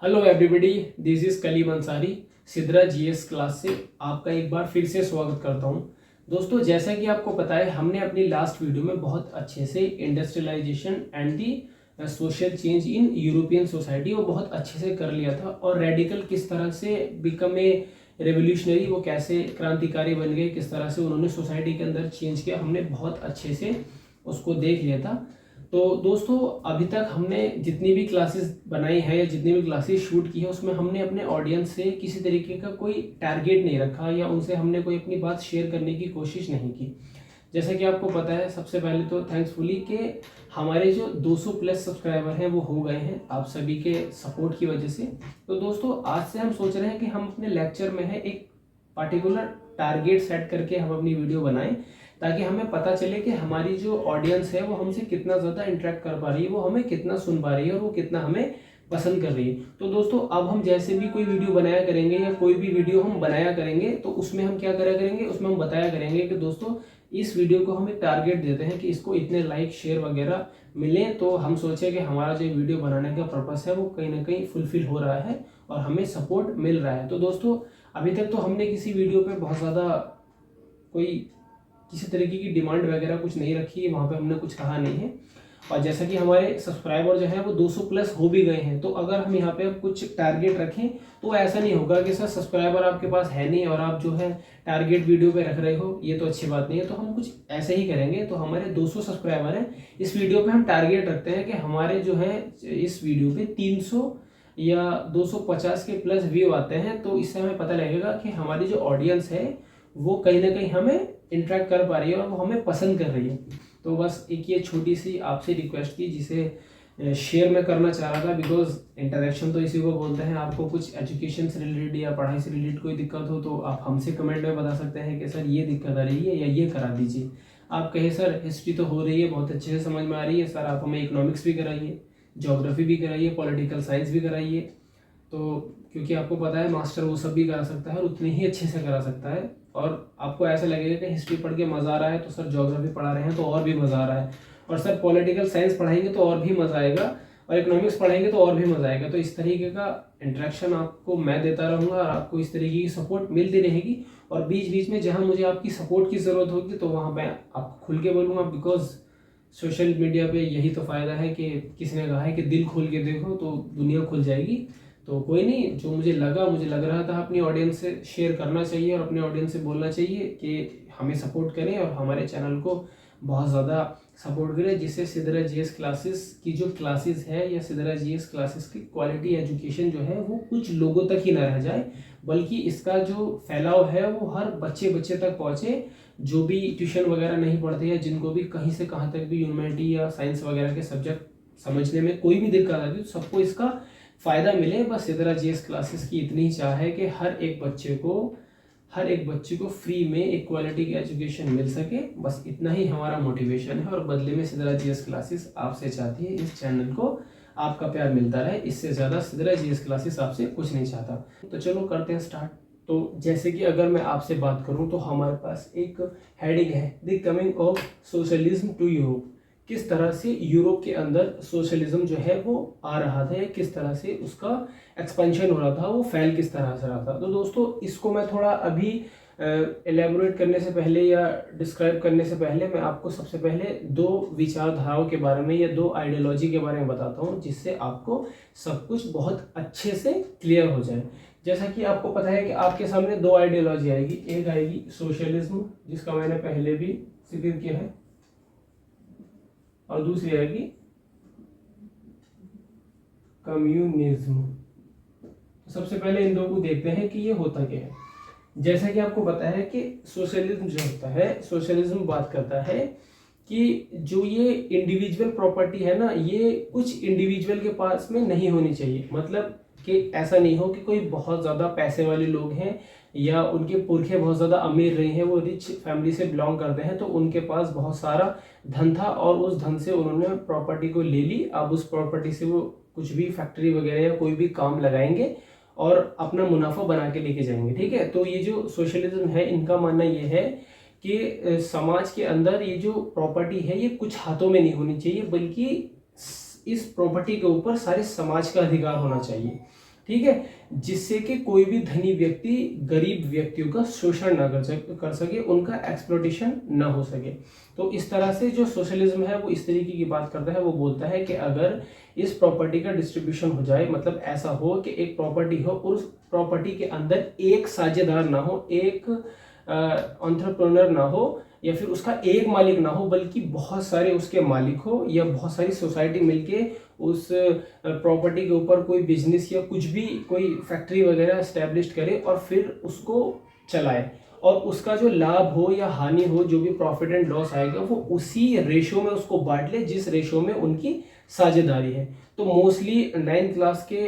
Hello everybody, this is Kaleem Ansari. Sidra GS class से आपका एक बार फिर से स्वागत करता हूं। दोस्तों, जैसा कि आपको पता है, हमने अपनी लास्ट वीडियो में बहुत अच्छे से industrialisation and the social change in European society वो बहुत अच्छे से कर लिया था, और रेडिकल किस तरह से बिकम ए रेवोल्यूशनरी, वो कैसे क्रांतिकारी बन गए, किस तरह से उन्होंने सोसाइटी के अंदर चेंज किया, हमने बहुत अच्छे से उसको देख लिया था। तो दोस्तों, अभी तक हमने जितनी भी क्लासेस बनाई है या जितनी भी क्लासेस शूट की है, उसमें हमने अपने ऑडियंस से किसी तरीके का कोई टारगेट नहीं रखा या उनसे हमने कोई अपनी बात शेयर करने की कोशिश नहीं की। जैसा कि आपको पता है, सबसे पहले तो थैंक्सफुली कि हमारे जो 200 प्लस सब्सक्राइबर हैं वो हो गए हैं आप सभी के सपोर्ट की वजह से। तो दोस्तों, आज से हम सोच रहे हैं कि हम अपने लेक्चर में है एक पार्टिकुलर टारगेट सेट करके हम अपनी वीडियो बनाएं, ताकि हमें पता चले कि हमारी जो ऑडियंस है वो हमसे कितना ज़्यादा इंटरेक्ट कर पा रही है, वो हमें कितना सुन पा रही है और वो कितना हमें पसंद कर रही है। तो दोस्तों, अब हम जैसे भी कोई वीडियो बनाया करेंगे या कोई भी वीडियो हम बनाया करेंगे, तो उसमें हम क्या करा करेंगे, उसमें हम बताया करेंगे कि दोस्तों इस वीडियो को हम एक टारगेट देते हैं कि इसको इतने लाइक शेयर वगैरह मिले, तो हम सोचे कि हमारा जो वीडियो बनाने का पर्पस है वो कहीं ना कहीं फुलफिल हो रहा है और हमें सपोर्ट मिल रहा है। तो दोस्तों, अभी तक तो हमने किसी वीडियो पे बहुत ज़्यादा कोई किसी तरीके की डिमांड वगैरह कुछ नहीं रखी है, वहाँ पे हमने कुछ कहा नहीं है। और जैसा कि हमारे सब्सक्राइबर जो है वो 200 प्लस हो भी गए हैं, तो अगर हम यहाँ पे कुछ टारगेट रखें तो ऐसा नहीं होगा कि सर सब्सक्राइबर आपके पास है नहीं और आप जो है टारगेट वीडियो पे रख रहे हो, ये तो अच्छी बात नहीं है। तो हम कुछ ऐसे ही करेंगे। तो हमारे 200 सब्सक्राइबर हैं, इस वीडियो पे हम टारगेट रखते हैं कि हमारे जो है इस वीडियो पे 300 या 250 के प्लस व्यू आते हैं, तो इससे हमें पता लगेगा कि हमारी जो ऑडियंस है वो कहीं ना कहीं हमें इंटरेक्ट कर पा रही है और वो हमें पसंद कर रही है। तो बस एक ये छोटी सी आपसे रिक्वेस्ट थी जिसे शेयर मैं करना चाह रहा था, बिकॉज इंटरेक्शन तो इसी को बोलते हैं। आपको कुछ एजुकेशन से रिलेटेड या पढ़ाई से रिलेटेड कोई दिक्कत हो तो आप हमसे कमेंट में बता सकते हैं कि सर ये दिक्कत आ रही है या ये करा दीजिए। आप कहे सर हिस्ट्री तो हो रही है, बहुत अच्छे से समझ में आ रही है, सर आप हमें इकोनॉमिक्स भी कराइए, ज्योग्राफी भी कराइए, पॉलिटिकल साइंस भी कराइए। तो क्योंकि आपको पता है मास्टर वो सब भी करा सकता है और उतने ही अच्छे से करा सकता है। और आपको ऐसा लगेगा कि हिस्ट्री पढ़ के मज़ा आ रहा है तो सर ज्योग्राफी पढ़ा रहे हैं तो और भी मज़ा आ रहा है, और सर पॉलिटिकल साइंस पढ़ाएंगे तो और भी मज़ा आएगा, और इकोनॉमिक्स पढ़ाएंगे तो और भी मज़ा आएगा। तो इस तरीके का इंटरेक्शन आपको मैं देता रहूँगा और आपको इस तरीके की सपोर्ट मिलती रहेगी। और बीच बीच में जहाँ मुझे आपकी सपोर्ट की ज़रूरत होगी तो वहाँ मैं आपको खुल के बोलूँगा, बिकॉज सोशल मीडिया पे यही तो फ़ायदा है कि किसी ने कहा है कि दिल खोल के देखो तो दुनिया खुल जाएगी। तो कोई नहीं, जो मुझे लग रहा था अपनी ऑडियंस से शेयर करना चाहिए और अपने ऑडियंस से बोलना चाहिए कि हमें सपोर्ट करें और हमारे चैनल को बहुत ज़्यादा सपोर्ट करें, जिससे सिद्रा जीएस क्लासेस की जो क्लासेस है या सिद्रा जीएस क्लासेस की क्वालिटी एजुकेशन जो है वो कुछ लोगों तक ही ना रह जाए, बल्कि इसका जो फैलाव है वो हर बच्चे तक पहुँचे, जो भी ट्यूशन वगैरह नहीं पढ़ते हैं, जिनको भी कहीं से कहाँ तक भी ह्यूमैनिटी या साइंस वगैरह के सब्जेक्ट समझने में कोई भी दिक्कत आती है, तो सबको इसका फ़ायदा मिले। बस सिद्रा जीएस क्लासेस की इतनी ही चाह है कि हर एक बच्चे को फ्री में एक क्वालिटी की एजुकेशन मिल सके। बस इतना ही हमारा मोटिवेशन है, और बदले में सिद्रा जीएस क्लासेस आपसे चाहती है इस चैनल को आपका प्यार मिलता रहे, इससे ज़्यादा सिद्रा जीएस क्लासेस आपसे कुछ नहीं चाहता। तो चलो करते हैं स्टार्ट। तो जैसे कि अगर मैं आपसे बात करूं तो हमारे पास एक हेडिंग है, the coming of socialism to Europe. किस तरह से यूरोप के अंदर सोशलिज्म जो है वो आ रहा था, किस तरह से उसका एक्सपेंशन हो रहा था, वो फैल किस तरह से रहा था। तो दोस्तों, इसको मैं थोड़ा अभी एलेबोरेट करने से पहले या डिस्क्राइब करने से पहले मैं आपको सबसे पहले दो विचारधाराओं के बारे में या दो आइडियोलॉजी के बारे में बताता हूँ, जिससे आपको सब कुछ बहुत अच्छे से क्लियर हो जाए। जैसा कि आपको पता है कि आपके सामने दो आइडियोलॉजी आएगी, एक आएगी सोशलिज्म, जिसका मैंने पहले भी जिक्र किया है, और दूसरी आएगी कम्युनिज्म। तो सबसे पहले इन दो को देखते हैं कि ये होता क्या है। जैसा कि आपको पता है कि सोशलिज्म जो होता है, सोशलिज्म बात करता है कि जो ये इंडिविजुअल प्रॉपर्टी है ना, ये कुछ इंडिविजुअल के पास में नहीं होनी चाहिए। मतलब कि ऐसा नहीं हो कि कोई बहुत ज़्यादा पैसे वाले लोग हैं या उनके पुरखे बहुत ज़्यादा अमीर रहे हैं, वो रिच फैमिली से बिलोंग करते हैं, तो उनके पास बहुत सारा धन था और उस धन से उन्होंने प्रॉपर्टी को ले ली। अब उस प्रॉपर्टी से वो कुछ भी फैक्ट्री वगैरह या कोई भी काम लगाएंगे और अपना मुनाफा बना के लेके जाएंगे। ठीक है, तो ये जो सोशलिज्म है, इनका मानना ये है कि समाज के अंदर ये जो प्रॉपर्टी है ये कुछ हाथों में नहीं होनी चाहिए, बल्कि इस प्रॉपर्टी के ऊपर सारे समाज का अधिकार होना चाहिए। ठीक है, जिससे कि कोई भी धनी व्यक्ति गरीब व्यक्तियों का शोषण ना कर सके, उनका एक्सप्लॉइटेशन ना हो सके। तो इस तरह से जो सोशलिज्म है वो इस तरीके की बात करता है। वो बोलता है कि अगर इस प्रॉपर्टी का डिस्ट्रीब्यूशन हो जाए, मतलब ऐसा हो कि एक प्रॉपर्टी हो और उस प्रॉपर्टी के अंदर एक साझेदार ना हो, एक एंटरप्रेन्योर ना हो, या फिर उसका एक मालिक ना हो, बल्कि बहुत सारे उसके मालिक हो, या बहुत सारी सोसाइटी मिलके उस प्रॉपर्टी के ऊपर कोई बिजनेस या कुछ भी कोई फैक्ट्री वगैरह एस्टेब्लिश करे और फिर उसको चलाए, और उसका जो लाभ हो या हानि हो, जो भी प्रॉफिट एंड लॉस आएगा, वो उसी रेशो में उसको बांट ले जिस रेशो में उनकी साझेदारी है। तो मोस्टली 9th क्लास के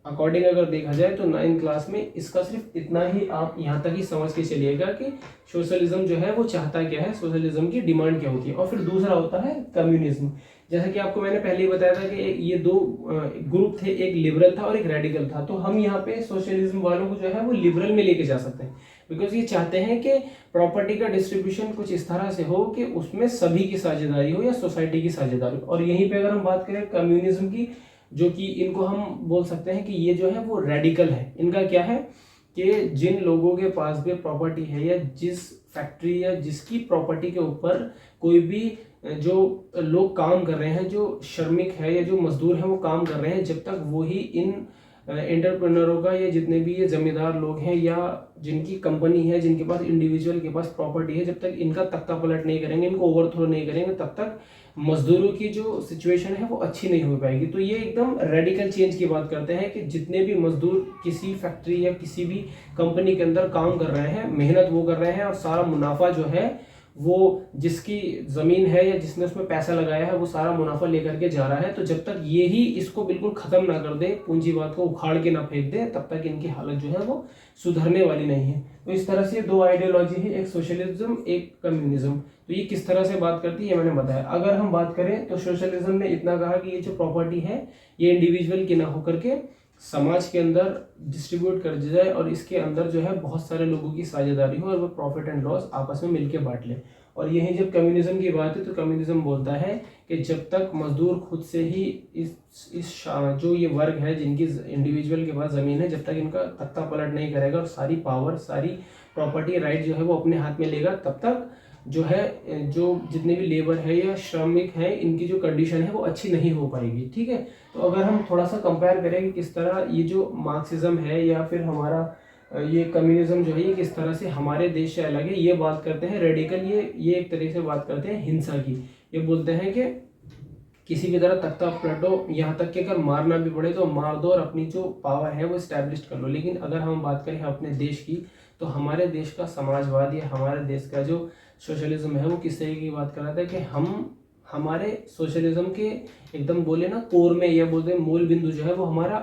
अकॉर्डिंग अगर देखा जाए तो 9th क्लास में इसका सिर्फ इतना ही आप यहाँ तक ही समझ के चलिएगा कि सोशलिज्म जो है वो चाहता क्या है, सोशलिज्म की डिमांड क्या होती है। और फिर दूसरा होता है कम्युनिज्म। जैसा कि आपको मैंने पहले ही बताया था कि ये दो ग्रुप थे, एक लिबरल था और एक रेडिकल था। तो हम यहाँ पे सोशलिज्म वालों को जो है वो लिबरल में लेके जा सकते हैं, बिकॉज ये चाहते हैं कि प्रॉपर्टी का डिस्ट्रीब्यूशन कुछ इस तरह से हो कि उसमें सभी की साझेदारी हो या सोसाइटी की साझेदारी हो। और यहीं पे अगर हम बात करें कम्युनिज्म की, जो कि इनको हम बोल सकते हैं कि ये जो है वो रेडिकल है। इनका क्या है कि जिन लोगों के पास भी प्रॉपर्टी है, या जिस फैक्ट्री या जिसकी प्रॉपर्टी के ऊपर कोई भी जो लोग काम कर रहे हैं, जो श्रमिक है या जो मजदूर हैं वो काम कर रहे हैं, जब तक वो ही इन एंटरप्रेन्योरों का या जितने भी ये जमींदार लोग हैं या जिनकी कंपनी है, जिनके पास इंडिविजुअल के पास प्रॉपर्टी है, जब तक इनका तख्ता पलट नहीं करेंगे, इनको ओवरथ्रो नहीं करेंगे, तब तक मजदूरों की जो सिचुएशन है वो अच्छी नहीं हो पाएगी। तो ये एकदम रेडिकल चेंज की बात करते हैं कि जितने भी मजदूर किसी फैक्ट्री या किसी भी कंपनी के अंदर काम कर रहे हैं, मेहनत वो कर रहे हैं, और सारा मुनाफा जो है वो जिसकी जमीन है या जिसने उसमें पैसा लगाया है वो सारा मुनाफा लेकर के जा रहा है। तो जब तक ये ही इसको बिल्कुल खत्म ना कर दे, पूंजीवाद को उखाड़ के ना फेंक दे, तब तक इनकी हालत जो है वो सुधरने वाली नहीं है। तो इस तरह से दो आइडियोलॉजी है, एक सोशलिज्म, एक कम्युनिज्म। तो ये किस तरह से बात करती है मैंने बताया। अगर हम बात करें तो सोशलिज्म ने इतना कहा कि ये जो प्रॉपर्टी है ये इंडिविजुअल की ना होकर के समाज के अंदर डिस्ट्रीब्यूट कर दी जाए, और इसके अंदर जो है बहुत सारे लोगों की साझेदारी हो और वो प्रॉफिट एंड लॉस आपस में मिलके बांट ले। और यही जब कम्युनिज्म की बात है तो कम्युनिज्म बोलता है कि जब तक मजदूर खुद से ही इस जो ये वर्ग है जिनकी इंडिविजुअल के पास ज़मीन है, जब तक इनका तख्ता पलट नहीं करेगा और सारी पावर, सारी प्रॉपर्टी राइट जो है वो अपने हाथ में लेगा, तब तक जो है जो जितने भी लेबर है या श्रमिक है, इनकी जो कंडीशन है वो अच्छी नहीं हो पाएगी। ठीक है, तो अगर हम थोड़ा सा कंपेयर करें कि किस तरह ये जो मार्क्सिज्म है या फिर हमारा ये कम्युनिज्म जो है ये किस तरह से हमारे देश से अलग है, ये बात करते हैं रेडिकल। ये एक तरीके से बात करते हैं हिंसा की। ये बोलते हैं कि किसी भी तरह तख्ता पलटो, यहाँ तक कि अगर मारना भी पड़े तो मार दो और अपनी जो पावर है वो इस्टेब्लिश कर लो। लेकिन अगर हम बात करें अपने देश की, तो हमारे देश का समाजवाद या हमारे देश का जो सोशलिज्म है वो किस तरीके की बात कर रहा था कि हम हमारे सोशलिज्म के एकदम बोले ना कोर में, या बोलते हैं मूल बिंदु जो है वो हमारा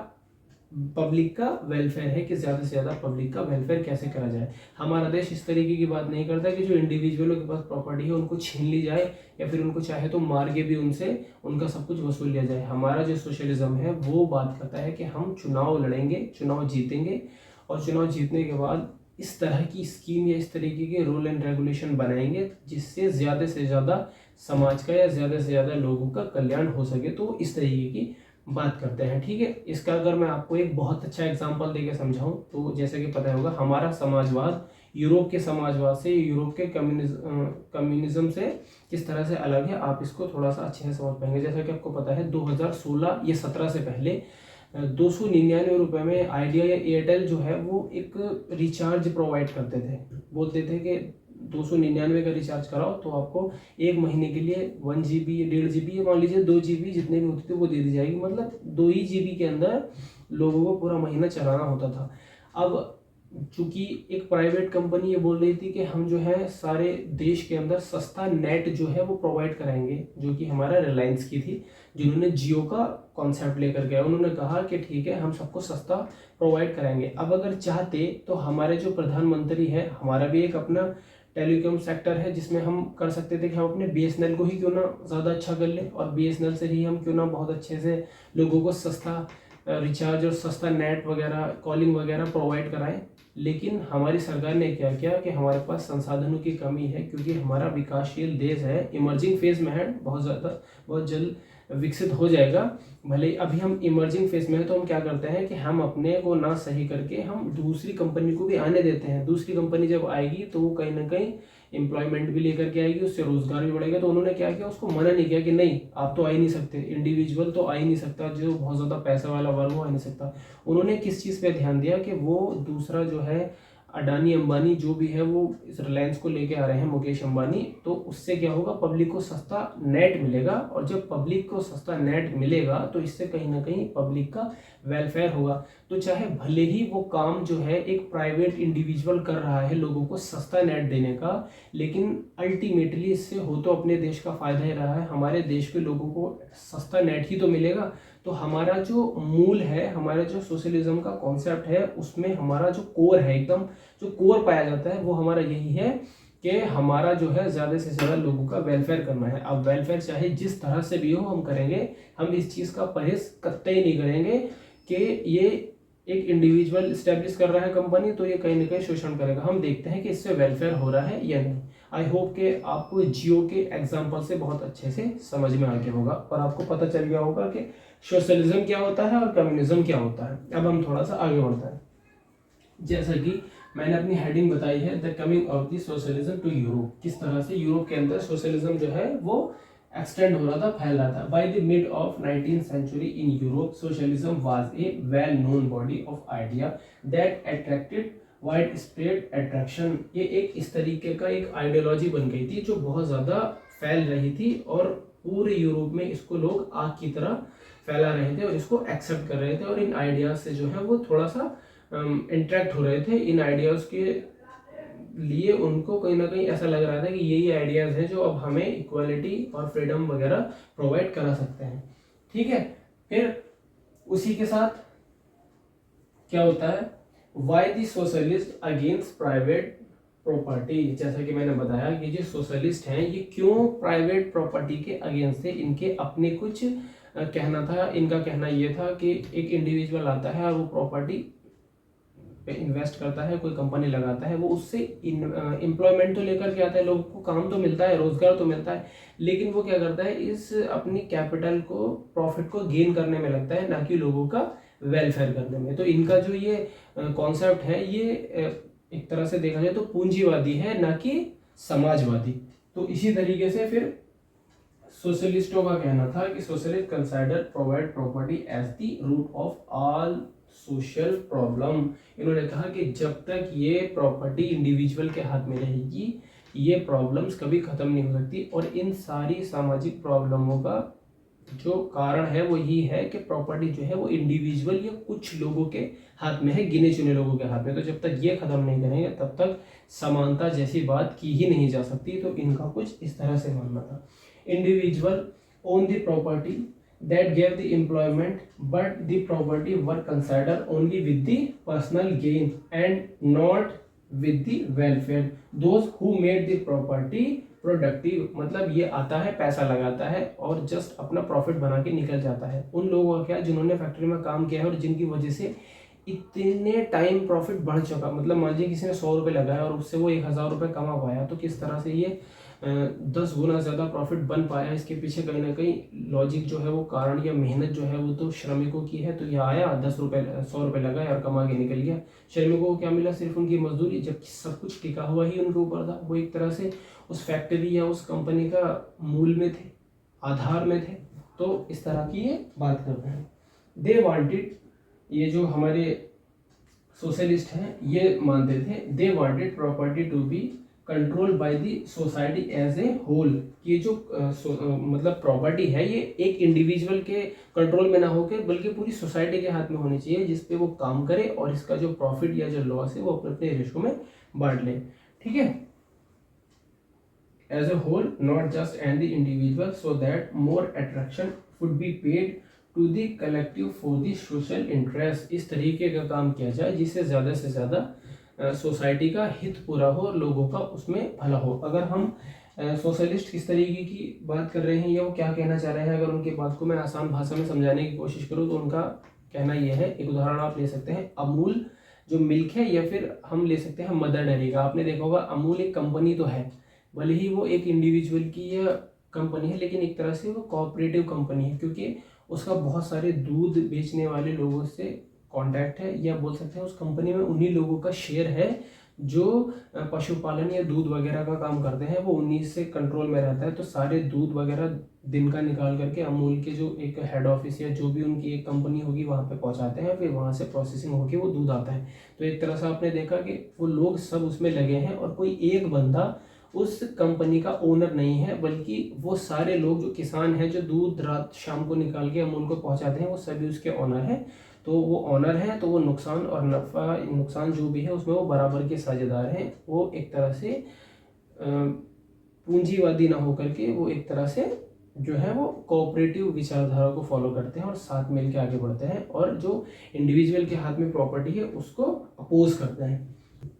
पब्लिक का वेलफेयर है कि ज़्यादा से ज़्यादा पब्लिक का वेलफेयर कैसे करा जाए। हमारा देश इस तरीके की बात नहीं करता कि जो इंडिविजुअलों के पास प्रॉपर्टी है उनको छीन ली जाए, या फिर उनको चाहे तो मार के भी उनसे उनका सब कुछ वसूल लिया जाए। हमारा जो सोशलिज्म है वो बात करता है कि हम चुनाव लड़ेंगे, चुनाव जीतेंगे, और चुनाव जीतने के बाद इस तरह की स्कीम या इस तरीके के रूल एंड रेगुलेशन बनाएंगे जिससे ज़्यादा से ज़्यादा समाज का या ज़्यादा से ज़्यादा लोगों का कल्याण हो सके। तो इस तरीके की बात करते हैं। ठीक है, इसका अगर मैं आपको एक बहुत अच्छा एग्जांपल देके समझाऊं तो जैसे कि पता होगा हमारा समाजवाद यूरोप के समाजवाद से, यूरोप के कम्युनिज्म से किस तरह से अलग है, आप इसको थोड़ा सा अच्छे से समझ पाएंगे। जैसा कि आपको पता है 2016 या 17 से पहले 299 रुपये में आइडिया या एयरटेल जो है वो एक रिचार्ज प्रोवाइड करते थे। बोलते थे कि 299 का रिचार्ज कराओ तो आपको एक महीने के लिए 1 GB या 1.5 GB, मान लीजिए 2 GB जितने भी होते थे वो दे दी जाएगी। मतलब 2 ही GB के अंदर लोगों को पूरा महीना चलाना होता था। अब चूंकि एक प्राइवेट कंपनी ये बोल रही थी कि हम जो है सारे देश के अंदर सस्ता नेट जो है वो प्रोवाइड कराएंगे, जो कि हमारा रिलायंस की थी, जिन्होंने जियो का कॉन्सेप्ट लेकर गया। उन्होंने कहा कि ठीक है हम सबको सस्ता प्रोवाइड कराएंगे। अब अगर चाहते तो हमारे जो प्रधानमंत्री है, हमारा भी एक अपना टेलीकॉम सेक्टर है जिसमें हम कर सकते थे कि हम अपने BSNL को ही क्यों ना ज़्यादा अच्छा कर ले, और BSNL से ही हम क्यों ना बहुत अच्छे से लोगों को सस्ता रिचार्ज और सस्ता नेट वगैरह, कॉलिंग वगैरह प्रोवाइड कराएं। लेकिन हमारी सरकार ने क्या किया कि हमारे पास संसाधनों की कमी है, क्योंकि हमारा विकासशील देश है, इमर्जिंग फेज में है, बहुत जल्द विकसित हो जाएगा। भले अभी हम इमर्जिंग फेज में है, तो हम क्या करते हैं कि हम अपने को ना सही करके हम दूसरी कंपनी को भी आने देते हैं। दूसरी कंपनी जब आएगी तो वो कहीं ना कहीं एम्प्लॉयमेंट भी लेकर के आएगी, उससे रोजगार भी बढ़ेगा। तो उन्होंने क्या किया, उसको मना नहीं किया कि नहीं आप तो आ ही नहीं सकते, इंडिविजुअल तो आ ही नहीं सकता, जो बहुत ज़्यादा पैसा वाला वर्ग वो आ नहीं सकता। उन्होंने किस चीज़ पे ध्यान दिया कि वो दूसरा जो है अडानी अंबानी जो भी है वो इस रिलायंस को लेके आ रहे हैं, मुकेश अंबानी, तो उससे क्या होगा, पब्लिक को सस्ता नेट मिलेगा। और जब पब्लिक को सस्ता नेट मिलेगा तो इससे कहीं ना कहीं पब्लिक का वेलफेयर होगा। तो चाहे भले ही वो काम जो है एक प्राइवेट इंडिविजुअल कर रहा है लोगों को सस्ता नेट देने का, लेकिन अल्टीमेटली इससे हो तो अपने देश का फायदा ही रहा है। हमारे देश के लोगों को सस्ता नेट ही तो मिलेगा। तो हमारा जो मूल है, हमारा जो सोशलिज्म का कॉन्सेप्ट है, उसमें हमारा जो कोर है, एकदम जो कोर पाया जाता है, वो हमारा यही है कि हमारा जो है ज़्यादा से ज़्यादा लोगों का वेलफेयर करना है। अब वेलफेयर चाहे जिस तरह से भी हो हम करेंगे, हम इस चीज़ का परहेज कतई नहीं करेंगे कि ये एक इंडिविजुअल स्टैब्लिश कर रहा है कंपनी तो ये कहीं ना कहीं शोषण करेगा। हम देखते हैं कि इससे वेलफेयर हो रहा है या नहीं। आई होप कि आपको जियो के एग्जाम्पल से बहुत अच्छे से समझ में आ गया होगा और आपको पता चल गया होगा कि सोशलिज्म क्या होता है और कम्युनिज्म क्या होता है। अब हम थोड़ा सा आगे बढ़ते हैं। जैसा कि मैंने अपनी हेडिंग बताई है, the coming of the socialism to Europe, किस तरह से यूरोप के अंदर सोशलिज्म जो है वो एक्सटेंड हो रहा था, फैल रहा था। By the mid of 19th century in Europe socialism was a well known body of idea that attracted wide spread attraction. ये एक इस तरीके का एक आइडियोलॉजी बन गई थी जो बहुत ज़्यादा फैल रही थी और पूरे यूरोप में इसको लोग आग की तरह फैला रहे थे और इसको एक्सेप्ट कर रहे थे और इन आइडियाज से जो है वो थोड़ा सा इंटरेक्ट हो रहे थे। इन आइडियाज के लिए उनको कहीं ना कहीं ऐसा लग रहा था कि यही आइडियाज हैं जो अब हमें इक्वालिटी और फ्रीडम वगैरह प्रोवाइड करा सकते हैं। ठीक है, फिर उसी के साथ क्या होता है, why the socialist against private property. जैसा कि मैंने बताया कि जो सोशलिस्ट हैं ये क्यों प्राइवेट प्रॉपर्टी के अगेंस्ट थे, इनके अपने कुछ कहना था। इनका कहना ये था कि एक इंडिविजुअल आता है और वो प्रॉपर्टी पे इन्वेस्ट करता है, कोई कंपनी लगाता है, वो उससे एम्प्लॉयमेंट तो लेकर के आता है, लोगों को काम तो मिलता है, रोजगार तो मिलता है, लेकिन वो क्या करता है, इस अपनी कैपिटल को, प्रॉफिट को गेन करने में लगता है, ना कि लोगों का वेलफेयर करने में। तो इनका जो ये कॉन्सेप्ट है ये एक तरह से देखा जाए तो पूंजीवादी है, ना कि समाजवादी। तो इसी तरीके से फिर सोशलिस्टों का कहना था कि socialist consider private property as the root of all social problem. इन्होंने कहा कि जब तक ये प्रॉपर्टी इंडिविजुअल के हाथ में रहेगी ये प्रॉब्लम्स कभी खत्म नहीं हो सकती। और इन सारी सामाजिक प्रॉब्लमों का जो कारण है वो यही है कि प्रॉपर्टी जो है वो इंडिविजुअल या कुछ लोगों के हाथ में है, गिने चुने लोगों के हाथ में। तो जब तक ये खत्म नहीं करेंगे तब तक समानता जैसी बात की ही नहीं जा सकती। तो इनका कुछ इस तरह से मानना था। Individual own the property that gave the employment, but the property were considered only with the personal gain and not with the welfare. Those who made the property productive, मतलब ये आता है पैसा लगाता है और जस्ट अपना प्रॉफिट बना के निकल जाता है। उन लोगों का क्या, जिन्होंने फैक्ट्री में काम किया है और जिनकी वजह से इतने टाइम प्रॉफिट बढ़ चुका, मतलब मान लीजिए किसी ने 100 रुपये लगाया और उससे वो 1000 रुपये कमा पाया, तो किस तरह से ये 10 गुना ज़्यादा प्रॉफिट बन पाया। इसके पीछे कहीं ना कहीं लॉजिक जो है वो कारण या मेहनत जो है वो तो श्रमिकों की है। तो ये आया 10 रुपये 100 रुपये लगाया और कमा के निकल गया। श्रमिकों को क्या मिला, सिर्फ उनकी मजदूरी, जबकि सब कुछ टिका हुआ ही उनके ऊपर था। वो एक तरह से उस फैक्ट्री या उस कंपनी का मूल में थे, आधार में थे। तो इस तरह की ये बात करते हैं। दे वांटेड, ये जो हमारे सोशलिस्ट हैं ये मानते थे, they wanted property to be control by the society as a whole. ये जो मतलब प्रॉपर्टी है ये एक इंडिविजुअल के कंट्रोल में ना होकर बल्कि पूरी सोसाइटी के हाथ में होनी चाहिए, जिसपे वो काम करे और इसका जो प्रॉफिट या जो लॉस है वो अपने अपने रेशो में बांट ले। ठीक है, as a whole, not just and the individual, so that more attraction would be paid to the collective for the social interest. इस तरीके का काम किया जाए जिससे ज़्यादा से ज़्यादा सोसाइटी का हित पूरा हो और लोगों का उसमें भला हो। अगर हम सोशलिस्ट किस तरीके की बात कर रहे हैं या वो क्या कहना चाह रहे हैं, अगर उनकी बात को मैं आसान भाषा में समझाने की कोशिश करूँ तो उनका कहना यह है, एक उदाहरण आप ले सकते हैं, अमूल जो मिल्क है, या फिर हम ले सकते हैं मदर डेयरी का। आपने देखा होगा अमूल एक कंपनी तो है, भले ही वो एक इंडिविजुअल की या कंपनी है, लेकिन एक तरह से वो कोऑपरेटिव कंपनी है, क्योंकि उसका बहुत सारे दूध बेचने वाले लोगों से कांटेक्ट है, या बोल सकते हैं उस कंपनी में उन्हीं लोगों का शेयर है जो पशुपालन या दूध वगैरह का काम करते हैं, वो उन्हीं से कंट्रोल में रहता है। तो सारे दूध वगैरह दिन का निकाल करके अमूल के जो एक हेड ऑफिस या जो भी उनकी एक कंपनी होगी वहाँ पे पहुँचाते हैं, फिर वहाँ से प्रोसेसिंग होके वो दूध आता है। तो एक तरह से आपने देखा कि वो लोग सब उसमें लगे हैं और कोई एक बंदा उस कंपनी का ओनर नहीं है, बल्कि वो सारे लोग जो किसान हैं जो दूध रात शाम को निकाल के अमूल को पहुँचाते हैं, वो सभी उसके ओनर हैं। तो वो ऑनर है, तो वो नुकसान और नफ़ा नुकसान जो भी है उसमें वो बराबर के साझेदार हैं। वो एक तरह से पूंजीवादी ना होकर के वो एक तरह से जो है वो कोऑपरेटिव विचारधारा को फॉलो करते हैं और साथ मिल के आगे बढ़ते हैं, और जो इंडिविजुअल के हाथ में प्रॉपर्टी है उसको अपोज करते हैं।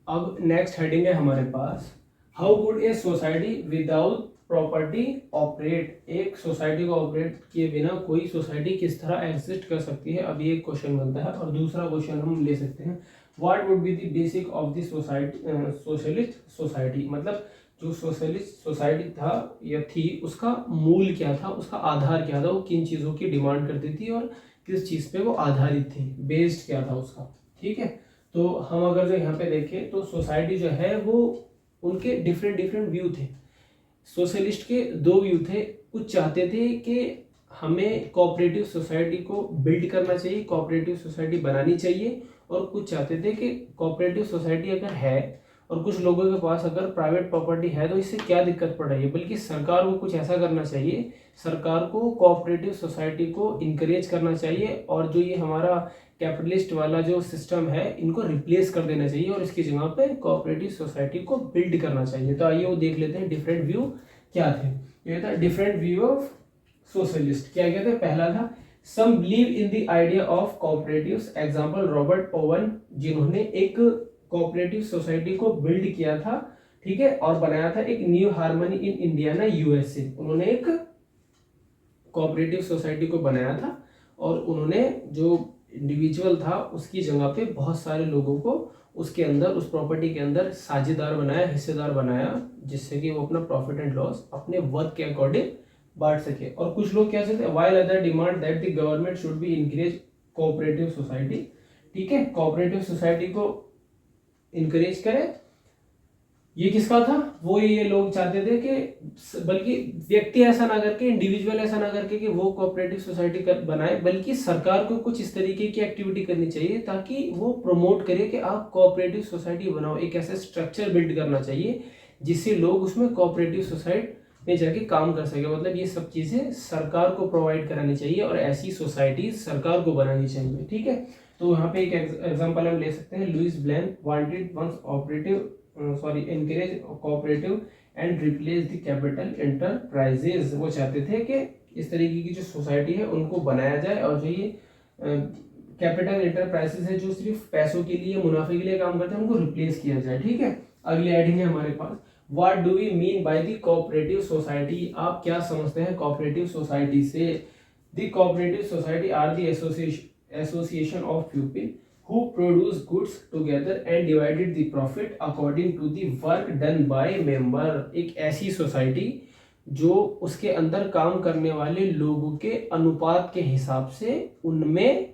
अब नेक्स्ट हेडिंग है हमारे पास, how would a society without property operate. एक सोसाइटी को ऑपरेट किए बिना कोई सोसाइटी किस तरह एग्जिस्ट कर सकती है, अब ये एक क्वेश्चन बनता है। और दूसरा क्वेश्चन हम ले सकते हैं, what would be the basic of the society socialist society. मतलब जो सोशलिस्ट सोसाइटी था या थी उसका मूल क्या था, उसका आधार क्या था, वो किन चीज़ों की डिमांड करती थी और किस चीज़ पे वो आधारित थी, बेस्ड क्या था उसका। ठीक है, तो हम अगर जो यहाँ पे देखें तो सोसाइटी जो है वो उनके डिफरेंट व्यू थे। सोशलिस्ट के दो व्यू थे, कुछ चाहते थे कि हमें कोऑपरेटिव सोसाइटी को बिल्ड करना चाहिए, कोऑपरेटिव सोसाइटी बनानी चाहिए, और कुछ चाहते थे कि कोऑपरेटिव सोसाइटी अगर है और कुछ लोगों के पास अगर प्राइवेट प्रॉपर्टी है तो इससे क्या दिक्कत पड़ रही है, बल्कि सरकार को कुछ ऐसा करना चाहिए, सरकार को कोऑपरेटिव सोसाइटी को इनकरेज करना चाहिए, और जो ये हमारा कैपिटलिस्ट वाला जो सिस्टम है इनको रिप्लेस कर देना चाहिए और इसकी जगह पे कोऑपरेटिव सोसाइटी को बिल्ड करना चाहिए। तो आइए वो देख लेते हैं डिफरेंट व्यू क्या थे। ये था डिफरेंट व्यू ऑफ सोशलिस्ट। क्या कहते हैं, पहला था some believe in the idea of cooperatives, example Robert Owen, जिन्होंने एक कोऑपरेटिव सोसाइटी को बिल्ड किया था, ठीक है, और बनाया था एक new harmony in Indiana USA. उन्होंने एक कोऑपरेटिव सोसाइटी को बनाया था और उन्होंने जो इंडिविजुअल था उसकी जगह पे बहुत सारे लोगों को उसके अंदर उस प्रॉपर्टी के अंदर साझेदार बनाया, हिस्सेदार बनाया, जिससे कि वो अपना प्रॉफिट एंड लॉस अपने वर्क के अकॉर्डिंग बांट सके। और कुछ लोग क्या चाहते हैं, while other demand that the government should be encourage cooperative society. ठीक है, कोऑपरेटिव सोसाइटी को इनकरेज करे। ये किसका था, वो ये लोग चाहते थे कि बल्कि व्यक्ति ऐसा ना करके, इंडिविजुअल ऐसा ना करके कि वो कोऑपरेटिव सोसाइटी बनाए, बल्कि सरकार को कुछ इस तरीके की एक्टिविटी करनी चाहिए ताकि वो प्रमोट करे कि आप कोऑपरेटिव सोसाइटी बनाओ। एक ऐसा स्ट्रक्चर बिल्ड करना चाहिए जिससे लोग उसमें कोऑपरेटिव सोसाइटी में जाके काम कर सके। मतलब ये सब चीजें सरकार को प्रोवाइड करानी चाहिए और ऐसी सोसाइटी सरकार को बनानी चाहिए। ठीक है, तो यहाँ पे एक एग्जांपल हम ले सकते हैं, Louis Blanc wanted once encourage cooperative and replace the capital enterprises। वो चाहते थे कि इस तरीके की जो सोसाइटी है उनको बनाया जाए और जो ये कैपिटल एंटरप्राइजेस है जो सिर्फ पैसों के लिए, मुनाफे के लिए काम करते हैं, उनको रिप्लेस किया जाए। ठीक है, अगले हेडिंग है हमारे पास, what do we mean by the cooperative society. आप क्या समझते हैं कोऑपरेटिव सोसाइटी से। The cooperative society are the association of people who produce goods together and divided the profit according to the work done by member। एक ऐसी society जो उसके अंदर काम करने वाले लोगों के अनुपात के हिसाब से उनमें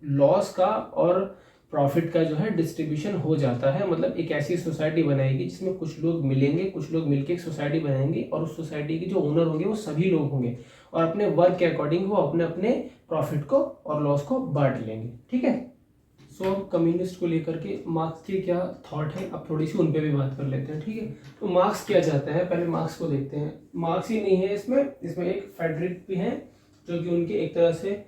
लॉस का और प्रॉफिट का जो है डिस्ट्रीब्यूशन हो जाता है। मतलब एक ऐसी सोसाइटी बनाएगी जिसमें कुछ लोग मिलेंगे, कुछ लोग मिलकर एक सोसाइटी बनाएंगे और उस सोसाइटी के जो ओनर होंगे वो सभी लोग होंगे और अपने वर्क के अकॉर्डिंग वो अपने अपने प्रॉफिट को और लॉस को बांट लेंगे। ठीक है, सो अब कम्युनिस्ट को लेकर के मार्क्स के क्या थॉट है, अब थोड़ी सी उन पे भी बात कर लेते हैं। ठीक है, तो मार्क्स क्या चाहते हैं, पहले मार्क्स को देखते हैं। मार्क्स ही नहीं है इसमें एक फेडरिक भी है जो कि उनके एक तरह से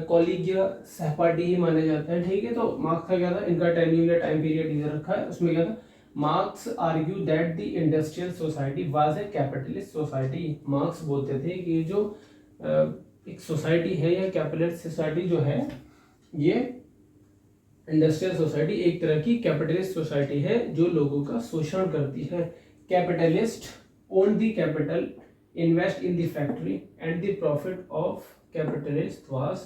कॉलीग या सहपाठी ही माने जाते हैं। ठीक है, तो मार्क्स का क्या था, इनका टाइम पीरियड इधर रखा है, उसमें क्या था, marks argue that the industrial society was a capitalist society. Marks बोलते थे कि जो एक सोसाइटी है या कैपिटलिस्ट सोसाइटी जो है, ये इंडस्ट्रियल सोसाइटी एक तरह की कैपिटलिस्ट सोसाइटी है जो लोगों का शोषण करती है। Capitalist own the capital, invest in the factory and the profit of capitalist was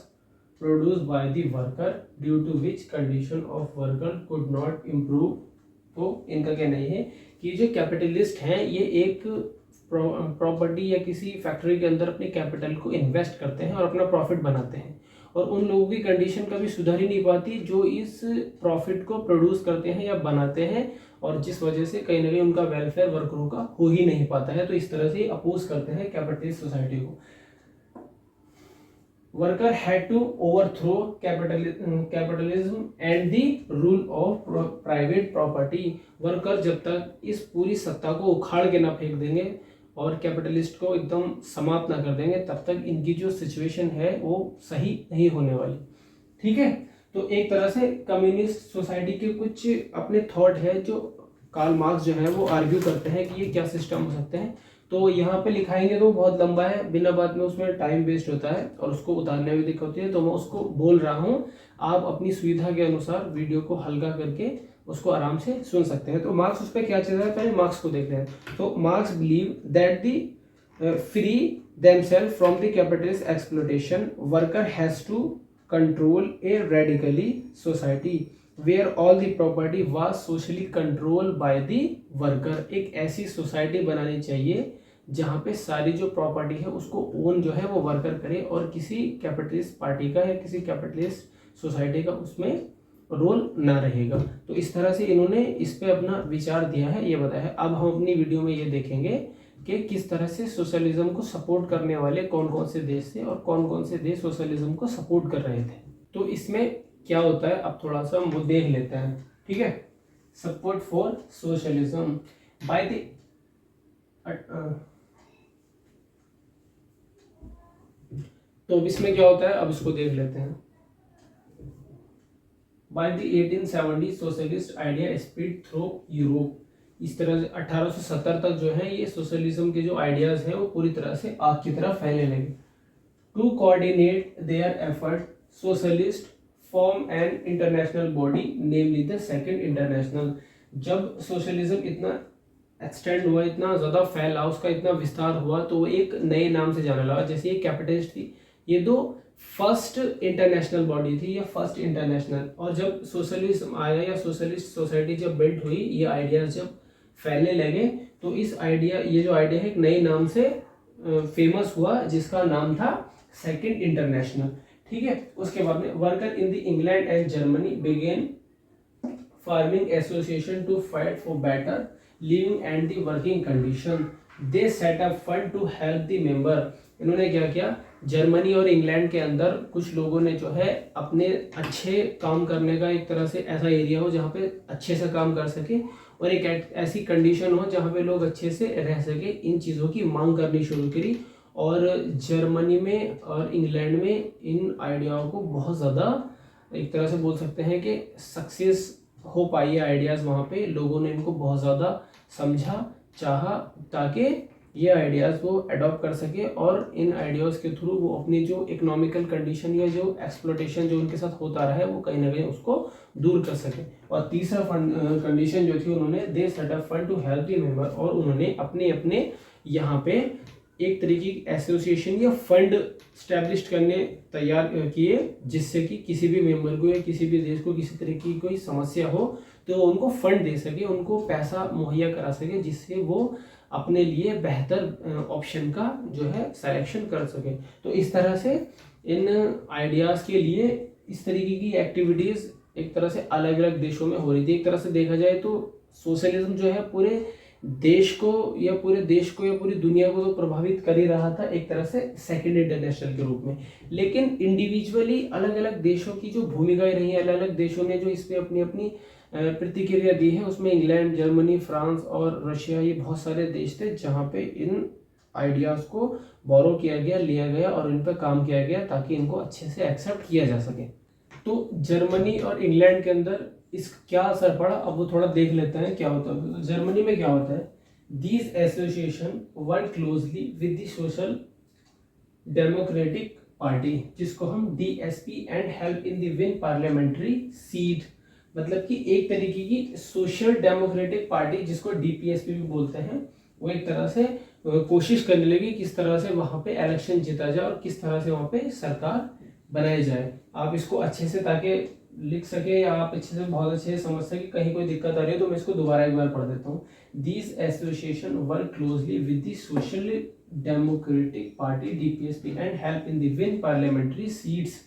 produced by the worker due to which condition of worker could not improve. तो इनका कहना ये है कि जो कैपिटलिस्ट हैं ये एक प्रॉपर्टी या किसी फैक्ट्री के अंदर अपने कैपिटल को इन्वेस्ट करते हैं और अपना प्रॉफिट बनाते हैं, और उन लोगों की कंडीशन कभी सुधर ही नहीं पाती जो इस प्रॉफिट को प्रोड्यूस करते हैं या बनाते हैं, और जिस वजह से कहीं ना कहीं उनका वेलफेयर वर्करों का हो ही नहीं पाता है। तो इस तरह से अपोज करते हैं कैपिटलिस्ट सोसाइटी को। Worker had to overthrow capitalism and the rule of private property. Worker जब तक इस पूरी सत्ता को उखाड़ के ना फेंक देंगे और कैपिटलिस्ट को एकदम समाप्त ना कर देंगे, तब तक इनकी जो सिचुएशन है वो सही नहीं होने वाली। ठीक है, तो एक तरह से कम्युनिस्ट सोसाइटी के कुछ अपने थॉट है जो कार्ल मार्क्स जो है वो आर्ग्यू करते हैं कि ये क्या सिस्टम हो सकते हैं। तो यहाँ पे लिखाएंगे तो बहुत लंबा है, बिना बात में उसमें टाइम वेस्ट होता है और उसको उतारने में दिक्कत होती है, तो मैं उसको बोल रहा हूँ, आप अपनी सुविधा के अनुसार वीडियो को हल्का करके उसको आराम से सुन सकते हैं। तो मार्क्स उस पर क्या चल रहा है, पहले मार्क्स को देख रहे हैं। तो Marx believe that the free themselves from the capitalist exploitation worker has to control a radically society where all the property was socially control by the worker. एक ऐसी सोसाइटी बनानी चाहिए जहाँ पे सारी जो प्रॉपर्टी है उसको ओन जो है वो वर्कर करे और किसी कैपिटलिस्ट पार्टी का या किसी कैपिटलिस्ट सोसाइटी का उसमें रोल ना रहेगा। तो इस तरह से इन्होंने इस पे अपना विचार दिया है, ये बताया है। अब हम अपनी वीडियो में ये देखेंगे कि किस तरह से सोशलिज्म को सपोर्ट करने वाले कौन कौन से देश थे और कौन कौन से देश सोशलिज्म को सपोर्ट कर रहे थे। तो इसमें क्या होता है अब थोड़ा सा हम वो देख लेते हैं। ठीक है, support for socialism by the तो इसमें क्या होता है अब इसको देख लेते हैं। By the 1870 socialist idea spread through Europe. इस तरह से 1870 तक जो है ये सोशलिज्म के जो आइडियाज हैं वो पूरी तरह से आग की तरह फैलने लगे। To coordinate their effort socialist form an international body namely the second international. जब सोशलिज्म इतना एक्सटेंड हुआ, इतना ज़्यादा फैला, उसका इतना विस्तार हुआ, तो वो एक नए नाम से जाने लगा। जैसे ये कैपिटलिस्ट थी, ये दो फर्स्ट इंटरनेशनल बॉडी थी या फर्स्ट इंटरनेशनल। और जब सोशलिज्म आया या सोशलिस्ट सोसाइटी जब बिल्ड हुई, ये आइडियाज जब फैलने लगे, तो इस आइडिया ये जो आइडिया है एक नए नाम से फेमस हुआ जिसका नाम था सेकंड इंटरनेशनल। ठीक है, उसके बाद में worker in the England and Germany began forming association to fight for better living and the working condition. They set up fund to help the member. इन्होंने क्या किया, जर्मनी और इंग्लैंड के अंदर कुछ लोगों ने जो है अपने अच्छे काम करने का एक तरह से ऐसा एरिया हो जहाँ पे अच्छे से काम कर सके और एक ऐसी कंडीशन हो जहाँ पे लोग अच्छे से रह सके, इन चीज़ों की मांग करनी शुरू करी। और जर्मनी में और इंग्लैंड में इन आइडियाओं को बहुत ज़्यादा एक तरह से बोल सकते हैं कि सक्सेस हो पाई है आइडियाज़। वहाँ पे लोगों ने इनको बहुत ज़्यादा समझा, चाहा, ताकि ये आइडियाज़ वो अडॉप्ट कर सके और इन आइडियाज़ के थ्रू वो अपनी जो इकोनॉमिकल कंडीशन या जो एक्सप्लोटेशन जो उनके साथ होता रहा है वो कहीं ना कहीं उसको दूर कर सके। और तीसरा कंडीशन जो थी, उन्होंने they set up fund to help the member. और उन्होंने अपने अपने यहाँ पे एक तरीके की एसोसिएशन या फंड स्टैब्लिश करने तैयार किए, जिससे कि किसी भी मेंबर को या किसी भी देश को किसी तरह की कोई समस्या हो तो उनको फंड दे सके, उनको पैसा मुहैया करा सके, जिससे वो अपने लिए बेहतर ऑप्शन का जो है सिलेक्शन कर सके। तो इस तरह से इन आइडियाज़ के लिए इस तरीके की एक्टिविटीज़ एक तरह से अलग अलग देशों में हो रही थी। एक तरह से देखा जाए तो सोशलिज्म जो है पूरे देश को या पूरे देश को या पूरी दुनिया को तो प्रभावित कर ही रहा था एक तरह से सेकेंड इंटरनेशनल के रूप में। लेकिन इंडिविजुअली अलग अलग देशों की जो भूमिकाएं रही हैं, अलग अलग देशों ने जो इस पर अपनी अपनी प्रतिक्रिया दी है, उसमें इंग्लैंड, जर्मनी, फ्रांस और रशिया, ये बहुत सारे देश थे जहाँ पे इन आइडियाज़ को बोरो किया गया, लिया गया और इन पर काम किया गया ताकि इनको अच्छे से एक्सेप्ट किया जा सके। तो जर्मनी और इंग्लैंड के अंदर इस क्या असर पड़ा, अब वो थोड़ा देख लेते हैं क्या होता है। जर्मनी में क्या होता है, these association work closely with the social democratic party, जिसको हम DSP and help in the win parliamentary seat. मतलब कि एक तरीके की सोशल डेमोक्रेटिक पार्टी जिसको DPSP भी बोलते हैं, वो एक तरह से कोशिश करने लगी किस तरह से वहाँ पे इलेक्शन जीता जाए और किस तरह से वहाँ पे सरकार बनाई जाए। आप इसको अच्छे से ताकि लिख सके या आप अच्छे से बहुत अच्छे से समझ सके, कहीं कोई दिक्कत आ रही है तो मैं इसको दोबारा एक बार पढ़ देता हूँ। These association work closely with the social democratic party DPSP and help in the win parliamentary seats.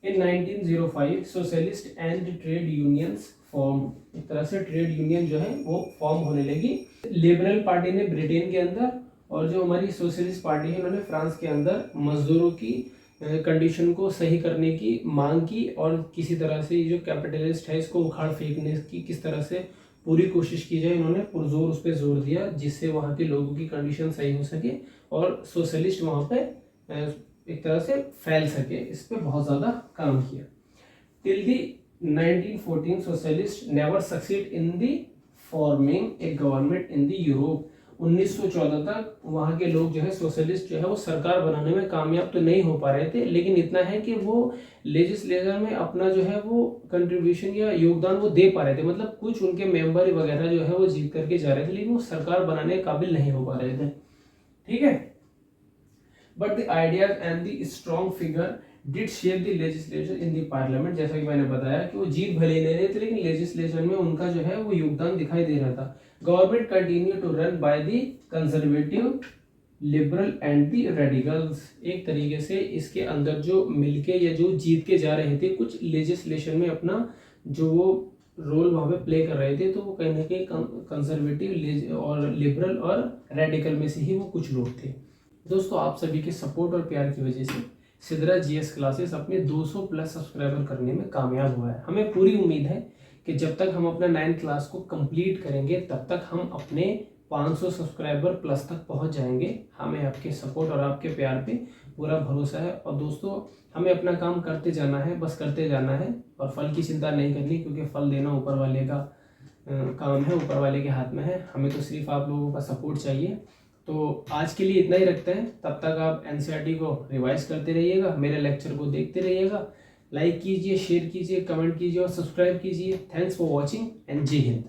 In 1905 socialist and trade unions form. एक तरह से ट्रेड यूनियन जो है वो फॉर्म होने लगी। लिबरल पार्टी ने ब्रिटेन के अंदर और जो हमारी सोशलिस्ट पार्टी है उन्होंने फ्रांस के अंदर मजदूरों की कंडीशन को सही करने की मांग की और किसी तरह से ये जो कैपिटलिस्ट है इसको उखाड़ फेंकने की किस तरह से पूरी कोशिश की जाए, इन्होंने पुरजोर उस पर जोर दिया जिससे वहाँ के लोगों की कंडीशन सही हो सके और सोशलिस्ट वहाँ पे एक तरह से फैल सके। इस पर बहुत ज़्यादा काम किया। Till the 1914 socialist never succeed in the forming a government in the Europe. 1914 तक वहाँ के लोग जो है सोशलिस्ट जो है वो सरकार बनाने में कामयाब तो नहीं हो पा रहे थे, लेकिन इतना है कि वो लेजिस्लेचर में अपना जो है वो कंट्रीब्यूशन या योगदान वो दे पा रहे थे। मतलब कुछ उनके मेंबर वगैरह जो है वो जीत करके जा रहे थे, लेकिन वो सरकार बनाने के काबिल नहीं हो पा रहे थे। ठीक है, but the ideas and the strong figure did shape the legislature in the parliament. जैसा कि मैंने बताया कि वो जीत भले नहीं रहे थे, लेकिन लेजिस्लेचर में उनका जो है वो योगदान दिखाई दे रहा था। Government continue to run by the conservative, liberal and the radicals. एक तरीके से इसके अंदर जो मिलके या जो जीत के जा रहे थे कुछ लेजिस्लेशन में अपना जो वो रोल वहाँ पे प्ले कर रहे थे, तो वो कहीं ना कहीं कंजर्वेटिव और लिबरल और रेडिकल में से ही वो कुछ लोग थे। दोस्तों, आप सभी के सपोर्ट और प्यार की वजह से सिद्रा GS क्लासेस अपने 200 प्लस सब्सक्राइबर करने में कामयाब हुआ है। हमें पूरी उम्मीद है कि जब तक हम अपना 9th क्लास को कंप्लीट करेंगे तब तक हम अपने 500 सब्सक्राइबर प्लस तक पहुंच जाएंगे। हमें आपके सपोर्ट और आपके प्यार पे पूरा भरोसा है। और दोस्तों, हमें अपना काम करते जाना है, बस करते जाना है और फल की चिंता नहीं करनी, क्योंकि फल देना ऊपर वाले का काम है, ऊपर वाले के हाथ में है। हमें तो सिर्फ आप लोगों का सपोर्ट चाहिए। तो आज के लिए इतना ही रखते हैं। तब तक आप NCERT को रिवाइज करते रहिएगा, मेरे लेक्चर को देखते रहिएगा। लाइक कीजिए, शेयर कीजिए, कमेंट कीजिए और सब्सक्राइब कीजिए। थैंक्स फॉर वॉचिंग एंड जय हिंद।